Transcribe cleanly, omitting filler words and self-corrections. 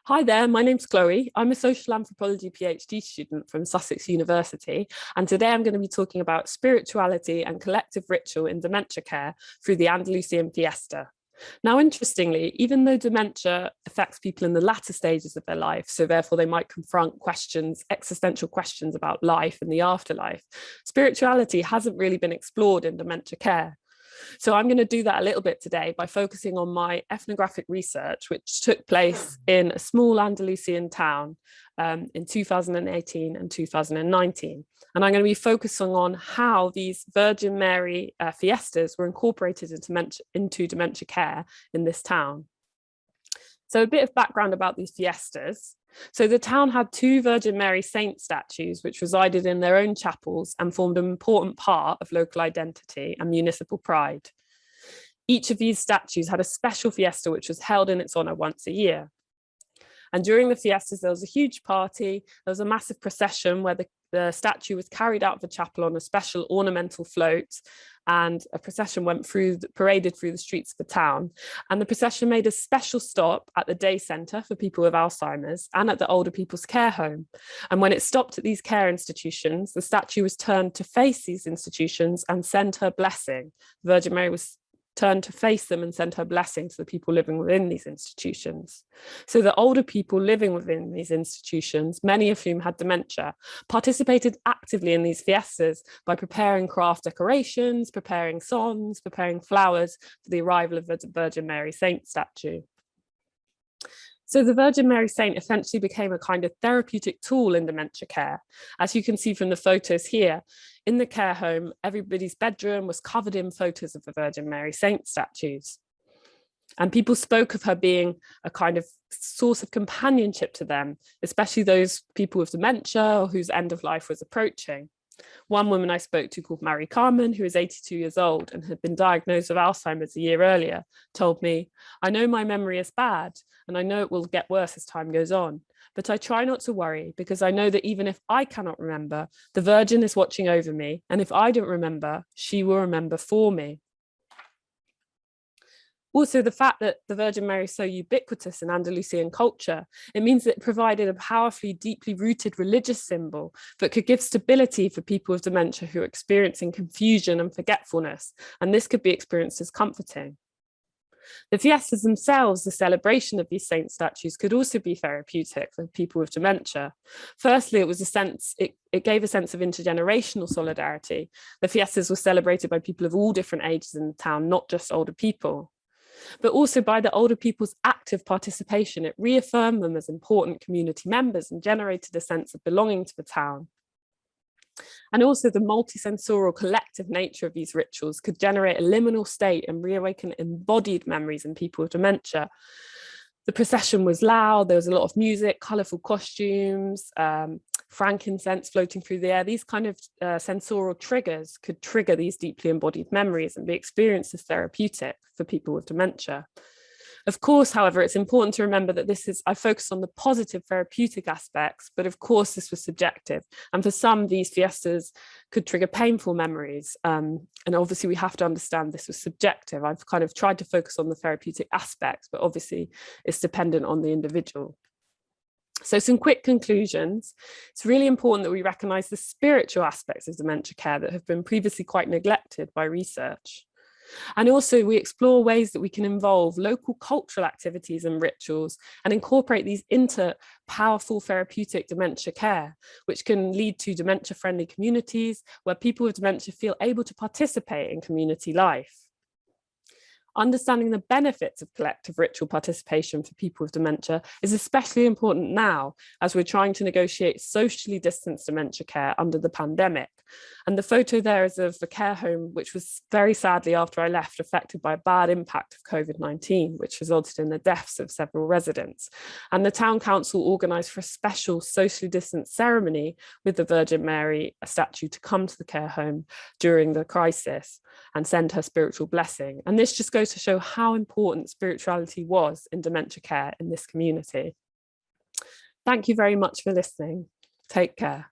Hi there, my name's Chloe. I'm a social anthropology PhD student from Sussex University, and today I'm going to be talking about spirituality and collective ritual in dementia care through the Andalusian Fiesta. Now, interestingly, even though dementia affects people in the latter stages of their life, so therefore they might confront questions, existential questions about life and the afterlife, spirituality hasn't really been explored in dementia care. So I'm going to do that a little bit today by focusing on my ethnographic research, which took place in a small Andalusian town in 2018 and 2019. And I'm going to be focusing on how these Virgin Mary fiestas were incorporated into dementia care in this town. So a bit of background about these fiestas. So the town had two Virgin Mary saint statues which resided in their own chapels and formed an important part of local identity and municipal pride. Each of these statues had a special fiesta which was held in its honour once a year. And during the fiestas, there was a huge party, there was a massive procession where the statue was carried out of the chapel on a special ornamental float, and a procession paraded through the streets of the town. And the procession made a special stop at the day centre for people with Alzheimer's and at the older people's care home. And when it stopped at these care institutions, the statue was turned to face these institutions and send her blessing. The Virgin Mary was turned to face them and send her blessing to the people living within these institutions. So the older people living within these institutions, many of whom had dementia, participated actively in these fiestas by preparing craft decorations, preparing songs, preparing flowers for the arrival of the Virgin Mary Saint statue. So the Virgin Mary Saint essentially became a kind of therapeutic tool in dementia care. As you can see from the photos here, in the care home, everybody's bedroom was covered in photos of the Virgin Mary Saint statues. And people spoke of her being a kind of source of companionship to them, especially those people with dementia or whose end of life was approaching. One woman I spoke to, called Mary Carmen, who is 82 years old and had been diagnosed with Alzheimer's a year earlier, told me, "I know my memory is bad and I know it will get worse as time goes on, but I try not to worry because I know that even if I cannot remember, the Virgin is watching over me, and if I don't remember, she will remember for me." Also, the fact that the Virgin Mary is so ubiquitous in Andalusian culture, it means that it provided a powerfully, deeply rooted religious symbol that could give stability for people with dementia who are experiencing confusion and forgetfulness, and this could be experienced as comforting. The fiestas themselves, the celebration of these saint statues, could also be therapeutic for people with dementia. Firstly, it gave a sense of intergenerational solidarity. The fiestas were celebrated by people of all different ages in the town, not just older people. But also by the older people's active participation, it reaffirmed them as important community members and generated a sense of belonging to the town. And also the multisensorial collective nature of these rituals could generate a liminal state and reawaken embodied memories in people with dementia. The procession was loud, there was a lot of music, colourful costumes, frankincense floating through the air. These kind of sensorial triggers could trigger these deeply embodied memories and be experienced as therapeutic for people with dementia. Of course, however, it's important to remember that I focused on the positive therapeutic aspects, but of course this was subjective. And for some, these fiestas could trigger painful memories. And obviously we have to understand this was subjective. I've kind of tried to focus on the therapeutic aspects, but obviously it's dependent on the individual. So some quick conclusions. It's really important that we recognise the spiritual aspects of dementia care that have been previously quite neglected by research. And also we explore ways that we can involve local cultural activities and rituals and incorporate these into powerful therapeutic dementia care, which can lead to dementia-friendly communities where people with dementia feel able to participate in community life. Understanding the benefits of collective ritual participation for people with dementia is especially important now as we're trying to negotiate socially distanced dementia care under the pandemic. And the photo there is of the care home, which was very sadly, after I left, affected by a bad impact of COVID-19, which resulted in the deaths of several residents. And the town council organised for a special socially distanced ceremony with the Virgin Mary statue to come to the care home during the crisis and send her spiritual blessing. And this just goes to show how important spirituality was in dementia care in this community. Thank you very much for listening. Take care.